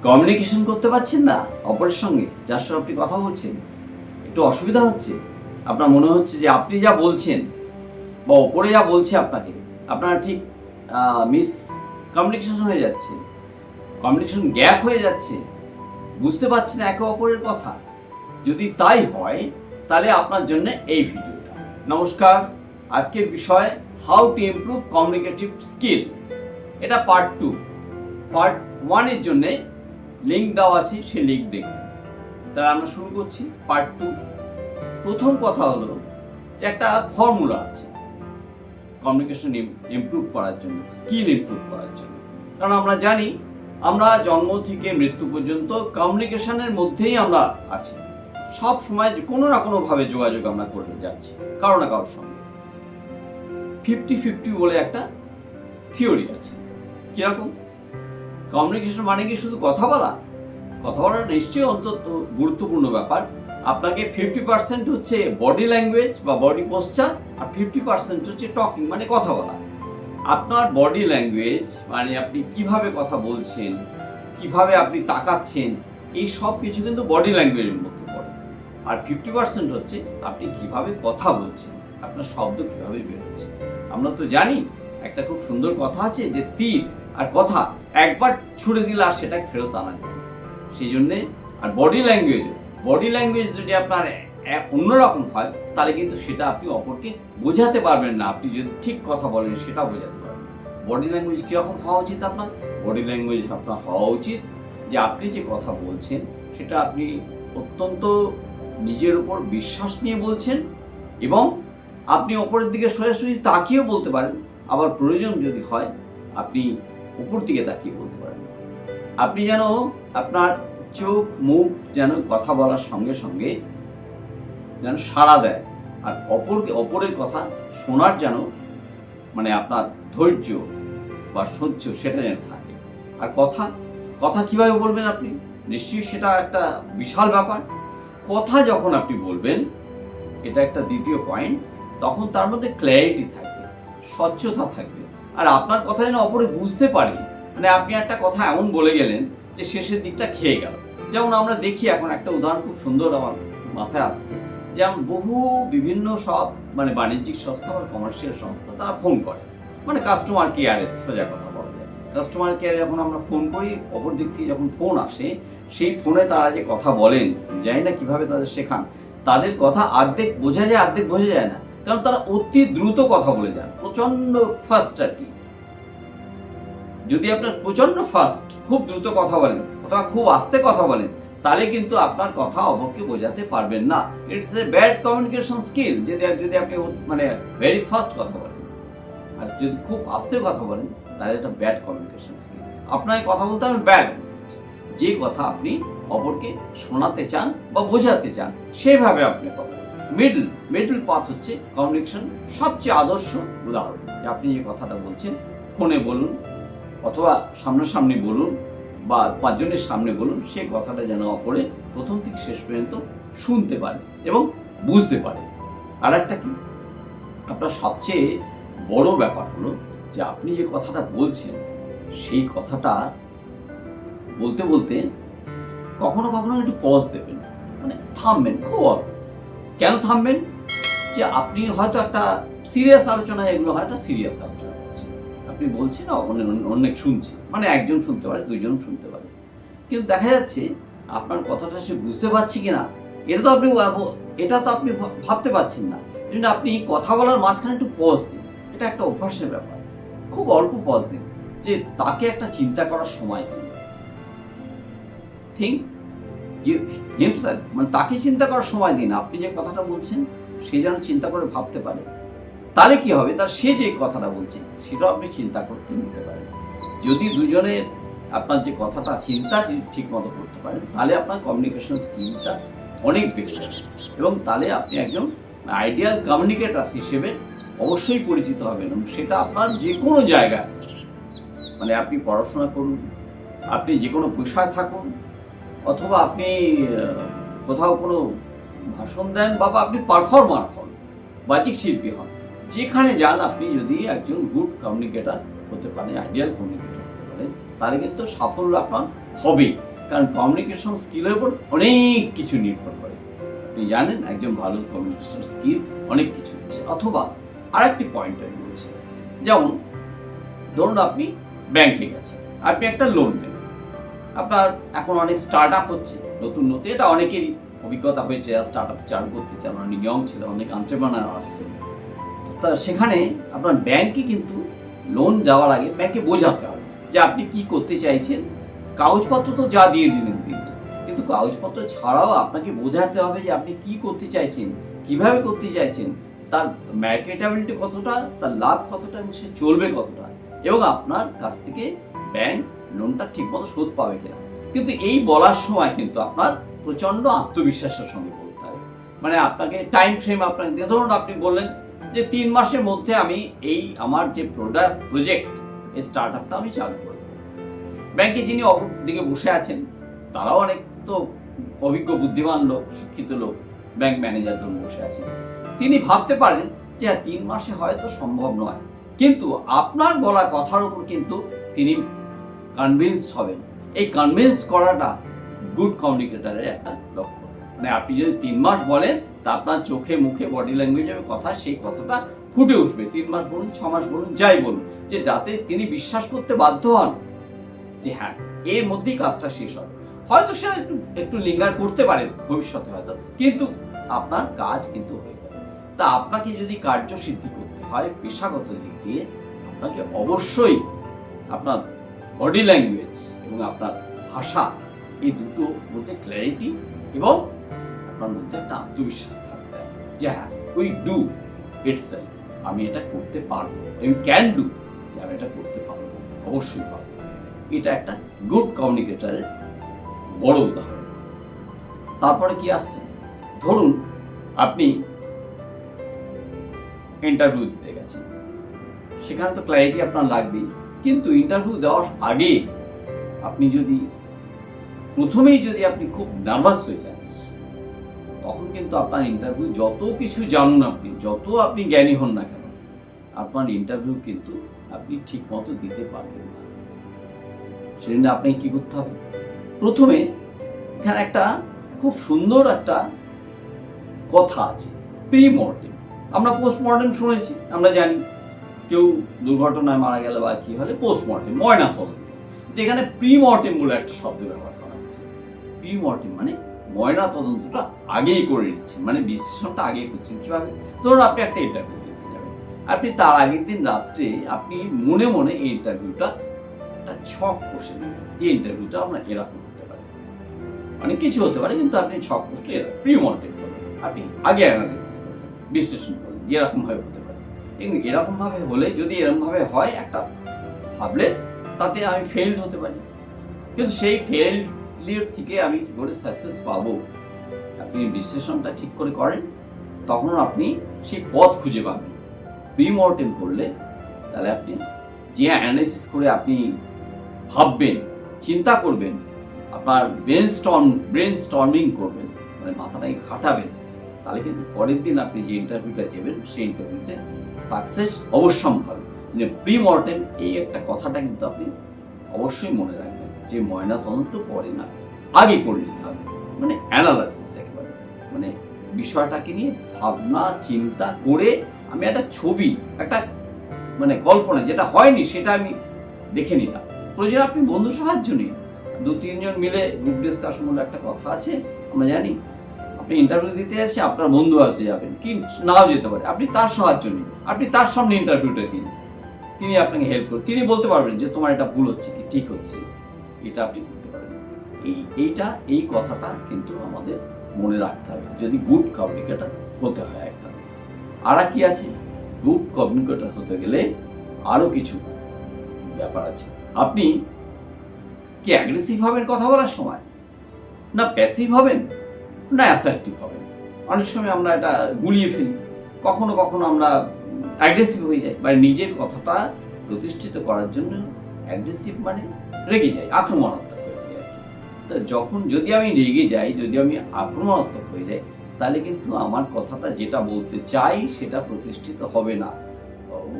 Communication করতে পারছেন না অপরের সঙ্গে, যার সঙ্গে আপনি কথা বলছেন, একটু অসুবিধা হচ্ছে, আপনার মনে হচ্ছে যে আপনি যা বলছেন বা অপরে যা বলছে আপনাকে, আপনার ঠিক মিস কমিউনিকেশন হয়ে যাচ্ছে, কমিউনিকেশন গ্যাপ হয়ে যাচ্ছে, বুঝতে পারছেন একে অপরের কথা। যদি তাই হয় তাহলে আপনার জন্য এই ভিডিওটা। নমস্কার, আজকের বিষয় how to improve communicative skills. এটা পার্ট 2। পার্ট 1 এর জন্য লিঙ্ক দেওয়া আছে, সেই লিঙ্ক দেখুন। তাহলে আমরা শুরু করছি পার্ট 2। প্রথম কথা হলো যে একটা ফর্মুলা আছে কমিউনিকেশন ইমপ্রুভ করার জন্য, স্কিল ইমপ্রুভ করার জন্য। কারণ আমরা জানি আমরা জন্ম থেকে মৃত্যু পর্যন্ত কমিউনিকেশনের মধ্যেই আমরা আছি। সব সময় কোনো না কোনোভাবে যোগাযোগ আমরা করে যাচ্ছি কারো না কারোর সঙ্গে। 50-50 বলে একটা থিওরি আছে। কিরকম? কমিউনিকেশন মানে কি শুধু কথা বলা? কথা বলা নিশ্চয়ই অন্তত গুরুত্বপূর্ণ ব্যাপার। আপনাকে 50% হচ্ছে বডি ল্যাঙ্গুয়েজ বা বডি পোশ্চার, আর 50% হচ্ছে টকিং মানে কথা বলা। আপনার বডি ল্যাঙ্গুয়েজ মানে আপনি কিভাবে কথা বলছেন, কিভাবে আপনি তাকাচ্ছেন, এই সব কিছু কিন্তু বডি ল্যাঙ্গুয়েজের মধ্যে পড়ে। আর 50% হচ্ছে আপনি কিভাবে কথা বলছেন, আপনার শব্দ কিভাবে বেরোচ্ছে। আমরা তো জানি একটা খুব সুন্দর কথা আছে যে তীর আর কথা একবার ছুড়ে দিলে আর সেটা ফেরত আনা যায়। সেই জন্যে আর বডি ল্যাঙ্গুয়েজ যদি আপনার অন্যরকম হয় তাহলে কিন্তু সেটা আপনি অপরকে বোঝাতে পারবেন না। আপনি যদি ঠিক কথা বলেন সেটাও বোঝাতে পারবেন। বডি ল্যাঙ্গুয়েজ কীরকম হওয়া উচিত আপনার? বডি ল্যাঙ্গুয়েজ আপনার হওয়া উচিত যে আপনি যে কথা বলছেন সেটা আপনি অত্যন্ত নিজের উপর বিশ্বাস নিয়ে বলছেন, এবং আপনি অপরের দিকে সরাসরি তাকিয়েও বলতে পারেন। আবার প্রয়োজন যদি হয় আপনি উপর দিকে তাকিয়ে বলতে পারেন। আপনি যেন আপনার চোখ মুখ যেন কথা বলার সঙ্গে সঙ্গে যেন সাড়া দেয়, আর অপরের কথা শোনার যেন মানে আপনার ধৈর্য বা সহ্য সেটা যেন থাকে। আর কথা কিভাবে বলবেন আপনি? নিশ্চয়ই সেটা একটা বিশাল ব্যাপার। কথা যখন আপনি বলবেন, এটা একটা দ্বিতীয় পয়েন্ট, তখন তার মধ্যে ক্ল্যারিটি থাকবে, স্বচ্ছতা থাকবে, আর আপনার কথা যেন অপরে বুঝতে পারে। মানে আপনি একটা কথা এমন বলে গেলেন যে শেষের দিকটা খেয়ে গেল। যেমন আমরা দেখি এখন একটা উদাহরণ খুব সুন্দর আমার মাথায় আসছে, যেমন বিভিন্ন সব মানে বাণিজ্যিক সংস্থা বা কমার্শিয়াল সংস্থা তারা ফোন করে, মানে কাস্টমার কেয়ারে, সোজা কথা বলা যায়। কাস্টমার কেয়ারে যখন আমরা ফোন করি, অপর দিক থেকে যখন ফোন আসে, সেই ফোনে তারা যে কথা বলেন, জানি না কিভাবে তাদের শেখান, তাদের কথা অর্ধেক বোঝা যায়, অর্ধেক বোঝা যায় না। কারণ তারা অতি দ্রুত কথা বলে যান, প্রচন্ড ফাস্ট আর কি। যদি আপনার প্রচন্ড ফাস্ট, খুব দ্রুত কথা বলেন অথবা খুব আস্তে কথা বলেন, তাহলে কিন্তু আপনার কথা অপরকে বোঝাতে পারবেন না। It's a bad communication skill যদি আপনি মানে ভেরি ফাস্ট কথা বলেন, আর যদি খুব আস্তে কথা বলেন তাহলে এটা ব্যাড কমিউনিকেশন স্কিল। আপনাকে কথা বলতে হবে ব্যালেন্সড, যে কথা আপনি অপরকে শোনাতে চান বা বোঝাতে চান সেভাবে আপনি কথা বলেন। মিডল পাথ হচ্ছে কমিউনিকেশন সবচেয়ে আদর্শ উদাহরণ। আপনি যে কথাটা বলছেন ফোনে বলুন অথবা সামনাসামনি বলুন বা 5 জনের সামনে বলুন, সেই কথাটা যেন অপরে প্রথম থেকে শেষ পর্যন্ত শুনতে পারে এবং বুঝতে পারে। আর একটা কি, আপনার সবচেয়ে বড় ব্যাপার হলো যে আপনি যে কথাটা বলছেন সেই কথাটা বলতে বলতে কখনো কখনো একটু পজ দেবেন, মানে থামবেন খুব অল্প। কেন থামবেন? যে আপনি হয়তো একটা সিরিয়াস আলোচনা, এগুলো হয় একটা সিরিয়াস আলোচনা করছেন, আপনি বলছেন অনেক শুনছে, মানে একজন শুনতে পারে, 2 জন শুনতে পারে, কিন্তু দেখা যাচ্ছে আপনার কথাটা সে বুঝতে পারছে কিনা এটা তো আপনি ভাবতে পারছেন না। এই জন্য আপনি কথা বলার মাঝখানে একটু পজ দিন। এটা একটা অভ্যাসের ব্যাপার। খুব অল্প পজ দিন, যে তাকে একটা চিন্তা করার সময় দিন। থিঙ্ক হিমসেলফ, মানে তাকে চিন্তা করার সময় দিন। আপনি যে কথাটা বলছেন সে যেন চিন্তা করে ভাবতে পারে, তাহলে কি হবে, তার সে যে কথাটা বলছে সেটাও আপনি চিন্তা করতে নিতে পারেন। যদি দুজনের আপনার যে কথাটা চিন্তা ঠিক মতো করতে পারেন, তাহলে আপনার কমিউনিকেশন স্কিলটা অনেক বেড়ে যাবে, এবং তাহলে আপনি একজন আইডিয়াল কমিউনিকেটর হিসেবে অবশ্যই পরিচিত হবেন। এবং সেটা আপনার যে কোনো জায়গায়, মানে আপনি পড়াশোনা করুন, আপনি যে কোনো পেশায় থাকুন, অথবা আপনি কোথাও কোনো ভাষণ দেন, বা আপনি পারফর্মার হন, বাচিক শিল্পী হন, যেখানে যান, আপনি যদি একজন গুড কমিউনিকেটর হতে পারেন, আইডিয়াল কমিউনিকেটর হতে পারেন, তাহলে কিন্তু সাফল্য আপনার হবেই। কারণ কমিউনিকেশন স্কিলের উপর অনেক কিছু নির্ভর করে। আপনি জানেন একজন ভালো কমিউনিকেশন স্কিল অনেক কিছু হচ্ছে। অথবা আরেকটি পয়েন্ট আমি বলছি, যেমন ধরুন আপনি ব্যাংকে গেছেন, আপনি একটা লোন নেবেন, আপনার এখন অনেক স্টার্ট আপ হচ্ছে নতুন নতুন, এটা অনেকেরই অভিজ্ঞতা হয়েছে, স্টার্ট আপ চালু করতে চান, অনেক ইয়ং ছিল, অনেক এন্টারপ্রেনার আসছে। তা সেখানে আপনার ব্যাংকে কিন্তু লোন দেওয়ার আগে ব্যাংকে বোঝাতে হবে যে আপনি কি করতে চাইছেন। কাগজপত্র তো যা দিয়ে দিলেন, কিন্তু কাগজপত্র ছাড়াও আপনাকে বোঝাতে হবে যে আপনি কি করতে চাইছেন, কিভাবে করতে চাইছেন, তার মার্কেটেবিলিটি কতটা, তার লাভ কতটা, এবং সে চলবে কতটা, এবং আপনার কাছ থেকে ব্যাংক লোনটা ঠিকমতো শোধ পাবে কিনা। কিন্তু এই বলার সময় কিন্তু আপনার প্রচন্ড আত্মবিশ্বাসের সঙ্গে বলতে হবে। মানে আপনাকে টাইম ফ্রেম আপনাকে, ধরুন আপনি বললেন যে 3 মাসের মধ্যে আমি এই আমার যে প্রজেক্ট, এই স্টার্ট আপটা আমি চালু করব। ব্যাংকে যিনি অপর দিকে বসে আছেন তারাও অনেক তো অভিজ্ঞ বুদ্ধিমান লোক, শিক্ষিত লোক, ব্যাংক ম্যানেজার ধরুন বসে আছেন, তিনি ভাবতে পারেন যে 3 মাসে হয়তো সম্ভব নয়, কিন্তু আপনার বলা কথার উপর কিন্তু তিনি কনভিন্স হবেন। এই কনভিন্স করাটা গুড কমিউনিকেটরের একটা লক্ষ্য। মানে আপনি যদি 3 মাস বলেন, তা আপনার চোখে মুখে বডি ল্যাঙ্গুয়েজের কথা, সেই কথাটা ফুটে উঠবে। 3 মাস বলুন, 6 মাস বলুন, যাই বলুন, যে যাতে তিনি বিশ্বাস করতে বাধ্য হন যে হ্যাঁ এর মধ্যেই কাজটা শেষ হবে। হয়তো সে একটু লিঙ্গার করতে পারে ভবিষ্যতে হয়তো, কিন্তু আপনার কাজ কিন্তু হয়ে যাবে। তা আপনাকে যদি কার্যসিদ্ধি করতে হয় পেশাগত দিক দিয়ে, আপনাকে অবশ্যই আপনার বডি ল্যাঙ্গুয়েজ এবং আপনার ভাষা, এই দুটো মধ্যে ক্ল্যারিটি এবং আপনার মধ্যে একটা আত্মবিশ্বাস থাকতে হবে যে হ্যাঁ উই ডু ইটসেলফ, আমি এটা করতে পারবো, আমি ক্যান ডু, আমি এটা করতে পারবো, অবশ্যই পারবো। এটা একটা গুড কমিউনিকেটরের বড় উদাহরণ। তারপরে কি আসছে, ধরুন আপনি ইন্টারভিউ দিতে গেছেন, সেখানে তো ক্ল্যারিটি আপনার লাগবেই, কিন্তু ইন্টারভিউ দেওয়ার আগে আপনি যদি প্রথমেই যদি আপনি খুব নার্ভাস হয়ে যান, তখন কিন্তু আপনার ইন্টারভিউ যত কিছু জানুন আপনি, যত আপনি জ্ঞানী হন না কেন, আপনার ইন্টারভিউ কিন্তু আপনি ঠিক মতো দিতে পারবেন না। সেজন্য আপনাকে কি করতে হবে, প্রথমে এখানে একটা খুব সুন্দর একটা কথা আছে, প্রি মর্টেম। আমরা পোস্টমর্টেম শুনেছি, আমরা জানি কেউ দুর্ঘটনায় মারা গেলে বা কি হলে পোস্টমর্টেম, ময়না তদন্ত। এখানে প্রি মর্টেম বলে একটা শব্দ ব্যবহার করা হচ্ছে। প্রি মর্টেম মানে ময়না তদন্তটা আগেই করে নিচ্ছেন, মানে বিশ্লেষণটা আগেই করছেন। কিভাবে, ধরুন আপনি একটা ইন্টারভিউ দিতে যাবেন, আপনি তার আগের দিন রাত্রে আপনি মনে মনে এই ইন্টারভিউটা একটা ছক কষে নেবেন, যে ইন্টারভিউটা আপনার এরকম হতে পারে, অনেক কিছু হতে পারে, কিন্তু আপনি ছক কষলে প্রি মর্টেম করবেন, আপনি আগে অ্যানালিসিস করবেন, বিশ্লেষণ করবেন যে এরকম ভাবে হতে পারে। এবং এরকম ভাবে হলে, যদি এরকম ভাবে হয় একটা ভাবলে, তাতে আমি ফেইল্ড হতে পারি, কিন্তু সেই ফেইলিয়র থেকে আমি কি করে সাকসেস পাবো, আপনি বিশ্লেষণটা ঠিক করে করেন, তখন আপনি সেই পথ খুঁজে পাবেন। প্রি মর্টেম করলে তাহলে আপনি যে অ্যানালাইসিস করে আপনি ভাববেন, চিন্তা করবেন, আপনার ব্রেন স্টর্মিং করবেন, মানে মাথাটাকে খাটাবেন, তাহলে কিন্তু পরের দিন আপনি যে ইন্টারভিউটা দেবেন, সেই ইন্টারভিউতে সাকসেস অবশ্যম্ভাবী। মানে প্রি মর্টেম, এই একটা কথাটা কিন্তু আপনি অবশ্যই মনে রাখবেন, যে ময়না তদন্ত পরে না, আগে করে নিতে হবে। মানে অ্যানালাইসিস একেবারে, মানে বিষয়টাকে নিয়ে ভাবনা চিন্তা করে আমি একটা ছবি, একটা মানে কল্পনা, যেটা হয়নি সেটা আমি দেখে নিলাম। প্রয়োজন আপনি বন্ধু সাহায্য নিন, 2-3 জন মিলে গ্রুপ ডিসকাশন বলে একটা কথা আছে, আমরা জানি। আপনি ইন্টারভিউ দিতে যাচ্ছেন, আপনার বন্ধু হয়তো যাবেন, কি নাও যেতে পারে, আপনি তার সাহায্য নিন, আপনি তার সামনে ইন্টারভিউটা দিন, তিনি আপনাকে হেল্প করবেন, তিনি বলতে পারবেন যে তোমার এটা ভুল হচ্ছে কি ঠিক হচ্ছে, এটা আপনি করতে পারবেন। এই কথাটা কিন্তু আমাদের মনে রাখতে হবে যদি গুড কমিউনিকেটর হতে হয় একটা। আর কি আছে, গুড কমিউনিকেটর হতে গেলে আরো কিছু ব্যাপার আছে। আপনি কি অ্যাগ্রেসিভ হবেন কথা বলার সময়, না প্যাসিভ হবেন, না অ্যাসার্টিভ হবেন। অনেক সময় আমরা এটা গুলিয়ে ফেলি, কখনো কখনো আমরা অ্যাগ্রেসিভ হয়ে যাই, মানে নিজের কথাটা প্রতিষ্ঠিত করার জন্য অ্যাগ্রেসিভ মানে রেগে যাই, আক্রমণাত্মক হয়ে যাই আর কি। তো যদি আমি রেগে যাই, যদি আমি আক্রমণাত্মক হয়ে যাই, তাহলে কিন্তু আমার কথাটা যেটা বলতে চাই সেটা প্রতিষ্ঠিত হবে না।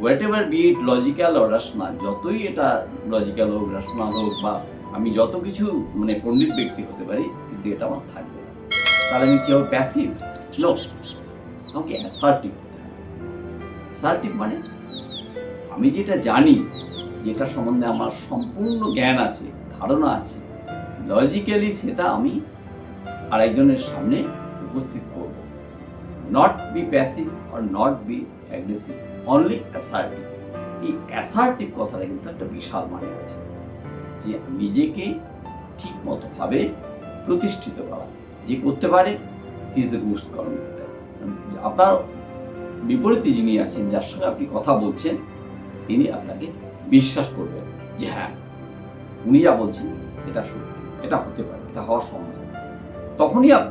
What ever be it logical or rational, যতই এটা লজিক্যাল হোক, রেশনাল হোক, বা আমি যত কিছু মানে পণ্ডিত ব্যক্তি হতে পারি, কিন্তু এটা আমার থাকবে না। তাহলে আমি কি হবে? প্যাসিভ? নো, আমাকে অ্যাসার্টিভ হতে হবে। অ্যাসার্টিভ মানে আমি যেটা জানি, যেটা সম্বন্ধে আমার সম্পূর্ণ জ্ঞান আছে, ধারণা আছে, লজিক্যালি সেটা আমি আরেকজনের সামনে উপস্থিত করব। Not be passive or not be aggressive, only assertive. এই অ্যাসার্টিভ কথাটা কিন্তু একটা বিশাল মানে আছে, যে নিজেকে ঠিক মতোভাবে প্রতিষ্ঠিত করা। যে করতে পারে, he is a good communicator. আপনার বিপরীতে যিনি আছেন, যার সঙ্গে আপনি কথা বলছেন, তিনি আপনাকে বিশ্বাস করবেন যে হ্যাঁ, উনি যা বলছেন এটা সত্যি, এটা হতে পারে, এটা হওয়া সম্ভব।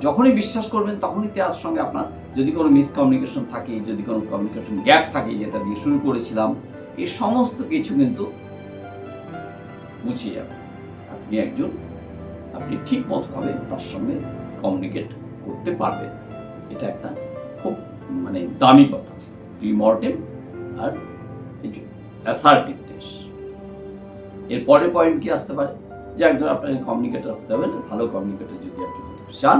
যখনই বিশ্বাস করবেন, তখনই তার সঙ্গে আপনার যদি কোনো মিসকমিউনিকেশন থাকে, যদি কোনো কমিউনিকেশন গ্যাপ থাকে, যেটা দিয়ে শুরু করেছিলাম, এই সমস্ত কিছু কিন্তু মুছে যাবে। আপনি ঠিক মতোভাবে তার সঙ্গে কমিউনিকেট করতে পারবেন। এটা একটা খুব মানে দামি কথা, প্রিমর্টেম আর অ্যাসার্টিভনেস। এর পরের পয়েন্ট কি আসতে পারে? যে একজন আপনাকে কমিউনিকেটর হতে হবে, ভালো কমিউনিকেটর যদি আপনি হতে চান,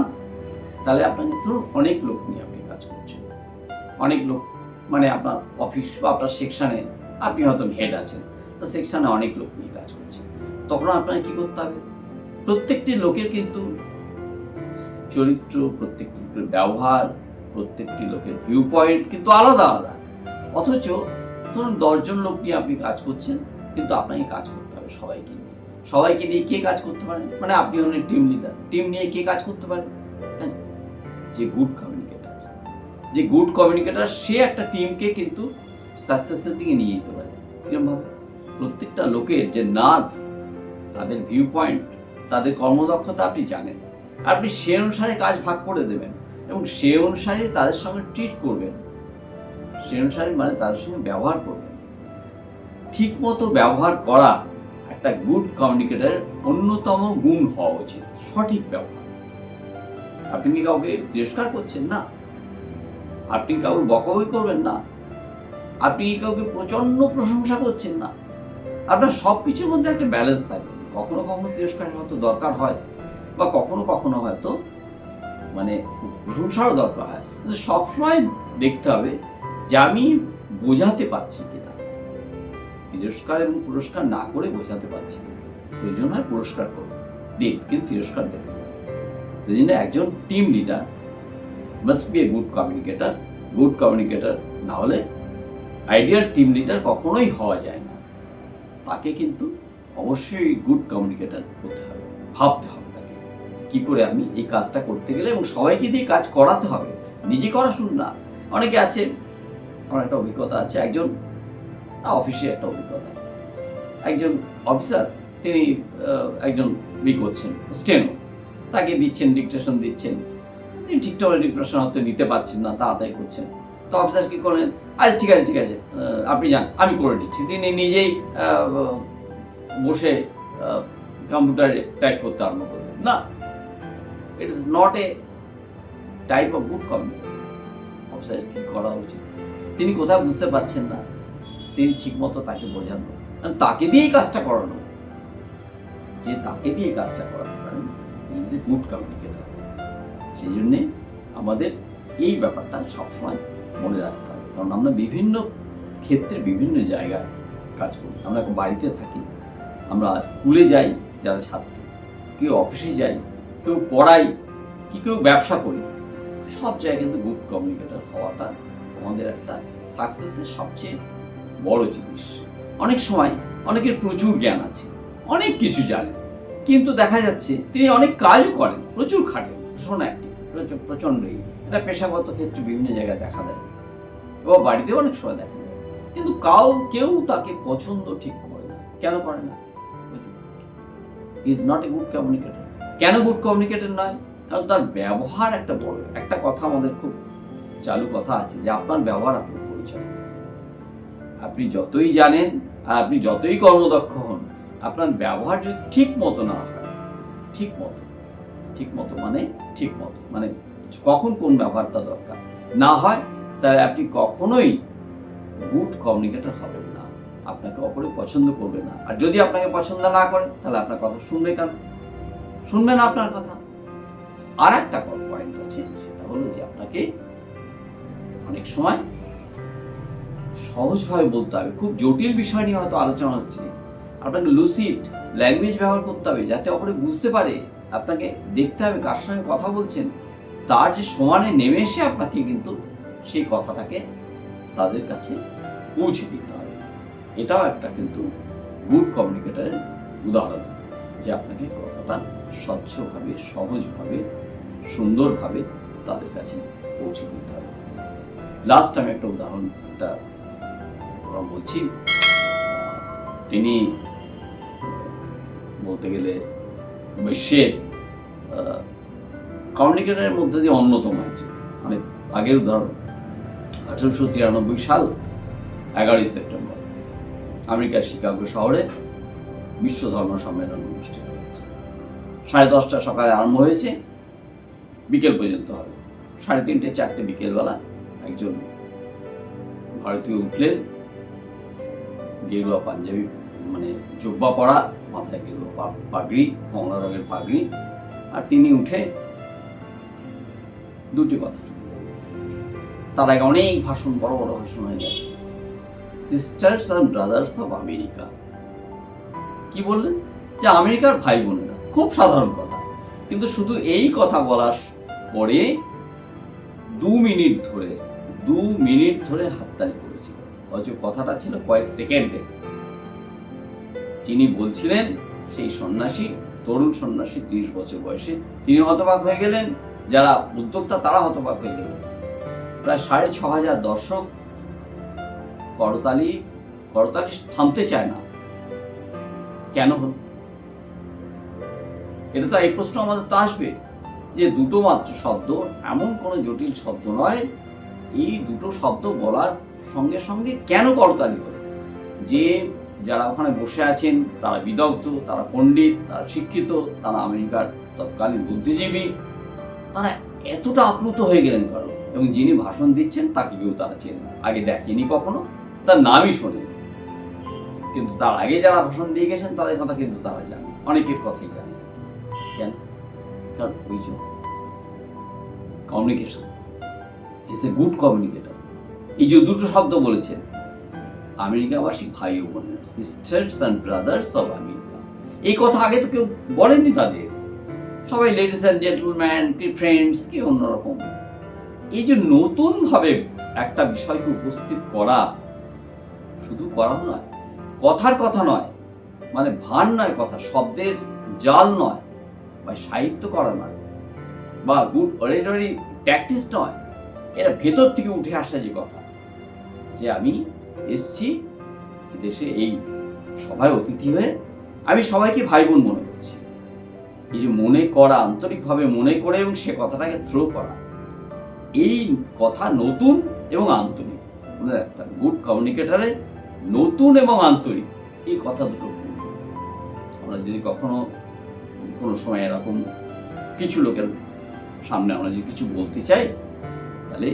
তাহলে আপনাকে ধরুন অনেক লোক নিয়ে আপনি কাজ করছেন, অনেক লোক মানে আপনার অফিস বা আপনার সেকশনে, আপনি হয়তো হেড আছেন, তো সেকশনে অনেক লোক নিয়ে কাজ করছেন। তখন আপনাকে কি করতে হবে? প্রত্যেকটি লোকের কিন্তু চরিত্র, প্রত্যেকটি লোকের ব্যবহার, প্রত্যেকটি লোকের ভিউ পয়েন্ট কিন্তু আলাদা আলাদা। অথচ ধরুন 10 জন লোক নিয়ে আপনি কাজ করছেন, কিন্তু আপনাকে কাজ করতে হবে সবাইকে নিয়ে কে কাজ করতে পারেন? মানে আপনি হলেন টিম লিডার, টিম নিয়ে কে কাজ করতে পারেন? যে গুড কমিউনিকেটর, সে একটা টিমকে কিন্তু সাকসেসের দিকে নিয়ে যেতে পারে। কিরকম ভাবে? প্রত্যেকটা লোকের যে নার্ভ, তাদের ভিউ পয়েন্ট, তাদের কর্মদক্ষতা আপনি জানেন, আপনি সে অনুসারে কাজ ভাগ করে দেবেন এবং সে অনুসারে তাদের সঙ্গে ট্রিট করবেন, সে অনুসারে মানে তাদের সঙ্গে ব্যবহার করবেন। ঠিক মতো ব্যবহার করা একটা গুড কমিউনিকেটরের অন্যতম গুণ হওয়া উচিত, সঠিক ব্যবহার। আপনি কি কাউকে তিরস্কার করছেন? না। আপনি কাউকে বকাবকি করবেন না। আপনি কি কাউকে প্রচন্ড প্রশংসা করছেন? না। আপনার সবকিছুর মধ্যে একটা ব্যালেন্স থাকবে। কখনো কখনো তিরস্কারের হয়তো দরকার হয়, বা কখনো কখনো হয়তো মানে প্রশংসারও দরকার হয়, কিন্তু সবসময় দেখতে হবে যে আমি বোঝাতে পারছি কিনা। তিরস্কার এবং পুরস্কার না করে বোঝাতে পারছি কিনা। প্রয়োজন হয় পুরস্কার করুন, দিন, কিন্তু তিরস্কার দেবেন না। সেই জন্য একজন team leader must B a good communicator. না হলে আইডিয়াল টিম লিডার কখনোই হওয়া যায় না। তাকে কিন্তু অবশ্যই গুড কমিউনিকেটর হতে হবে, ভাবতে হবে তাকে কি করে আমি এই কাজটা করতে গেলে, এবং সবাইকে দিয়ে কাজ করাতে হবে, নিজে করা শুরু না। অনেকে আছে, আমার একটা অভিজ্ঞতা আছে, একজন অফিসে একটা অভিজ্ঞতা, একজন অফিসার, তিনি একজন করছেন স্টেনো, তাকে দিচ্ছেন, ডিকটেশন দিচ্ছেন, তিনি ঠিকঠাক ডিকটেশন হয়তো নিতে পারছেন না, তাড়াতাড়ি করছেন। তো অফিসার কি করেন? আচ্ছা ঠিক আছে, আপনি যান, আমি করে দিচ্ছি। তিনি নিজেই বসে কম্পিউটারে টাইপ করতে আরম্ভ করবেন। না, it is not a type of good communication. Officer কি করা উচিত? তিনি কোথাও বুঝতে পারছেন না, তিনি ঠিক মতো তাকে বোঝানো, তাকে দিয়েই কাজটা করানো, যে তাকে দিয়ে কাজটা করাতে পারেন, ইজ এ গুড কমিউনিকেটর। সেই জন্যে আমাদের এই ব্যাপারটা সবসময় মনে রাখতে হবে, কারণ আমরা বিভিন্ন ক্ষেত্রে বিভিন্ন জায়গায় কাজ করি। আমরা বাড়িতে থাকি, আমরা স্কুলে যাই যারা ছাত্র, কেউ অফিসে যাই, কেউ পড়াই, কেউ ব্যবসা করি, সব জায়গায় কিন্তু গুড কমিউনিকেটর হওয়াটা আমাদের একটা সাকসেসের সবচেয়ে বড় জিনিস। অনেক সময় অনেকের প্রচুর জ্ঞান আছে, অনেক কিছু জানেন, কিন্তু দেখা যাচ্ছে তিনি অনেক কাজও করেন, প্রচুর খাটেন, ভীষণ অ্যাক্টিভ, প্রচণ্ডই। এটা পেশাগত ক্ষেত্রে বিভিন্ন জায়গায় দেখা দেয়, এবং বাড়িতেও অনেক সময় দেখা যায়, কিন্তু কেউ তাকে পছন্দ ঠিক করে না। কেন করে না? Is not a good communicator. কেন গুড কমিউনিকেটর নয়? কারণ তার ব্যবহার একটা কথা আমাদের খুব চালু কথা আছে, যে আপনার ব্যবহার আপনার পরিচয়। আপনি যতই জানেন আর আপনি যতই কর্মদক্ষ হন, আপনার ব্যবহার যদি ঠিক মতো না হয়, ঠিক মতো মানে কখন কোন ব্যবহারটা দরকার না হয়, তাহলে আপনি কখনোই গুড কমিউনিকেটর হবেন না। আপনাকে অপরে পছন্দ করবে না। আর যদি আপনাকে পছন্দ না করে তাহলে আপনার কথা শুনবে কেন? শুনবে না আপনার কথা। আর একটা পয়েন্ট আছে, সেটা হলো যে আপনাকে অনেক সময় সহজভাবে বলতে হবে। খুব জটিল বিষয় নিয়ে হয়তো আলোচনা হচ্ছে, আপনাকে লুসিড ল্যাঙ্গুয়েজ ব্যবহার করতে হবে যাতে অপরে বুঝতে পারে। আপনাকে দেখতে হবে কার সঙ্গে কথা বলছেন, তার যে সমানে নেমে এসে আপনাকে কিন্তু সেই কথাটাকে তাদের কাছে পৌঁছে দিতে হবে। এটাও একটা কিন্তু গুড কমিউনিকেটরের উদাহরণ, যে আপনাকে কথাটা স্বচ্ছভাবে, সহজভাবে, সুন্দরভাবে তাদের কাছে পৌঁছে দিতে হবে। লাস্ট আমি একটা উদাহরণটা বলছি। তিনি বলতে গেলে বিশ্বের কমিউনিকেটরের মধ্যে দিয়ে অন্যতম একজন। অনেক আগের উদাহরণ, 1893 সাল 11 সেপ্টেম্বর আমেরিকার শিকাগো শহরে বিশ্ব ধর্ম সম্মেলন অনুষ্ঠিত হয়েছে। 10:30 সকালে আরম্ভ হয়েছে, বিকেল পর্যন্ত হবে। 3:30 4টে বিকেলবেলা একজন ভারতীয় উঠলেন, গেরুয়া পাঞ্জাবি মানে জুব্বা পরা, মাথায় গেরুয়া পাগড়ি, কমলা রঙের পাগড়ি, আর তিনি উঠে দুটি কথা শুনলেন। তার আগে অনেক ভাষণ, বড় বড় ভাষণ হয়ে গেছে। Sisters and brothers of America, কি বললেন? যে আমেরিকার ভাই বোনেরা। খুব সাধারণ কথা, কিন্তু শুধু এই কথা বলার পরে 2 মিনিট ধরে হাততালি পড়েছিল। অথচ কথাটা ছিল কয়েক সেকেন্ডে। যিনি বলছিলেন সেই সন্ন্যাসী, তরুণ সন্ন্যাসী, 30 বছর বয়সে। তিনি হতবাক হয়ে গেলেন, যারা উদ্যোক্তা তারা হতবাক হয়ে গেলেন। প্রায় 6,500 দর্শক করতালি থামতে চায় না। কেন হল? এটা তো এই প্রশ্ন আমাদের তো আসবে, যে দুটো মাত্র শব্দ, এমন কোনো জটিল শব্দ নয়, এই দুটো শব্দ বলার সঙ্গে সঙ্গে কেন করতালি হল? যে যারা ওখানে বসে আছেন তারা বিদগ্ধ, তারা পণ্ডিত, তারা শিক্ষিত, তারা আমেরিকার তৎকালীন বুদ্ধিজীবী, তারা এতটা আপ্লুত হয়ে গেলেন কারণ, এবং যিনি ভাষণ দিচ্ছেন তাকে কেউ তারা চেনে না, আগে দেখেনি কখনো, তার নামই শোনেনি। কিন্তু তার আগে যারা ভাষণ দিয়ে গেছেন তাদের কথা কিন্তু তারা জানে, অনেকের কথাই জানে। কেন? কারণ ওই জন্য communication is a good communicator. এই যে দুটো শব্দ বলেছেন, আমেরিকাবাসী ভাই ও বোনেরা, sisters and brothers of America, এই কথা আগে তো কেউ বলেননি তাদের। সবাই লেডিস অ্যান্ড জেন্টলম্যান, কি ফ্রেন্ডস, কি অন্যরকম। এই যে নতুন ভাবে একটা বিষয়কে উপস্থিত করা, শুধু করা নয়, কথার কথা নয়, মানে ভান নয়, কথা শব্দের জাল নয়, বা সাহিত্য করা নয়, বা গুড অরেটরি প্র্যাকটিস নয়, এটা ভেতর থেকে উঠে আসা যে কথা, যে আমি এসছি দেশে এই সভায় অতিথি হয়ে, আমি সবাইকে ভাই বোন মনে করছি। এই যে মনে করা, আন্তরিকভাবে মনে করে এবং সে কথাটাকে থ্রো করা, এই কথা নতুন এবং আন্তরিক। একটা গুড কমিউনিকেটরে নতুন এবং আন্তরিক এই কথা দুটো। আমরা যদি কখনো কোনো সময় এরকম কিছু লোকের সামনে আমরা যদি কিছু বলতে চাই, তাহলে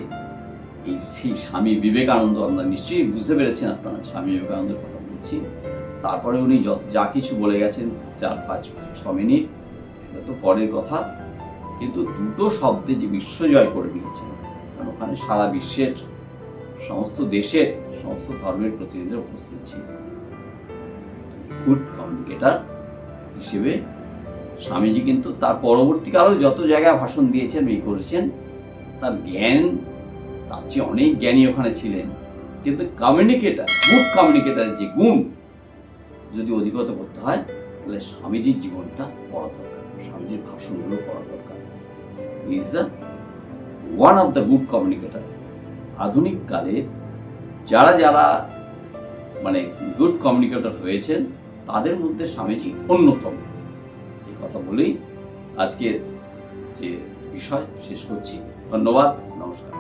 এই সেই স্বামী বিবেকানন্দ, আমরা নিশ্চয়ই বুঝতে পেরেছেন আপনারা স্বামী বিবেকানন্দের কথা বলছি। তারপরে উনি যা কিছু বলে গেছেন 4-5-6 মিনিট, সেটা তো পরের কথা, কিন্তু দুটো শব্দে যে বিশ্বজয় করে দিয়েছেন। কারণ ওখানে সারা বিশ্বের সমস্ত দেশের সমস্ত ধর্মের প্রতিনিধিরা উপস্থিত ছিল। গুড কমিউনিকেটর হিসেবে স্বামীজি কিন্তু তার পরবর্তীকালেও যত জায়গায় ভাষণ দিয়েছেন, করেছেন, তার জ্ঞান, তার চেয়ে অনেক জ্ঞানী ওখানে ছিলেন। কিন্তু কমিউনিকেটর, গুড কমিউনিকেটরের যে গুণ যদি অধিগত করতে হয়, তাহলে স্বামীজির জীবনটা পড়া দরকার, স্বামীজির ভাষণগুলো পড়া দরকার। Is the one of the good communicator. আধুনিক কালের যারা মানে গুড কমিউনিকেটর হয়েছেন, তাদের মধ্যে স্বামীজি অন্যতম। এই কথা বলেই আজকের যে বিষয় শেষ করছি। ধন্যবাদ, নমস্কার।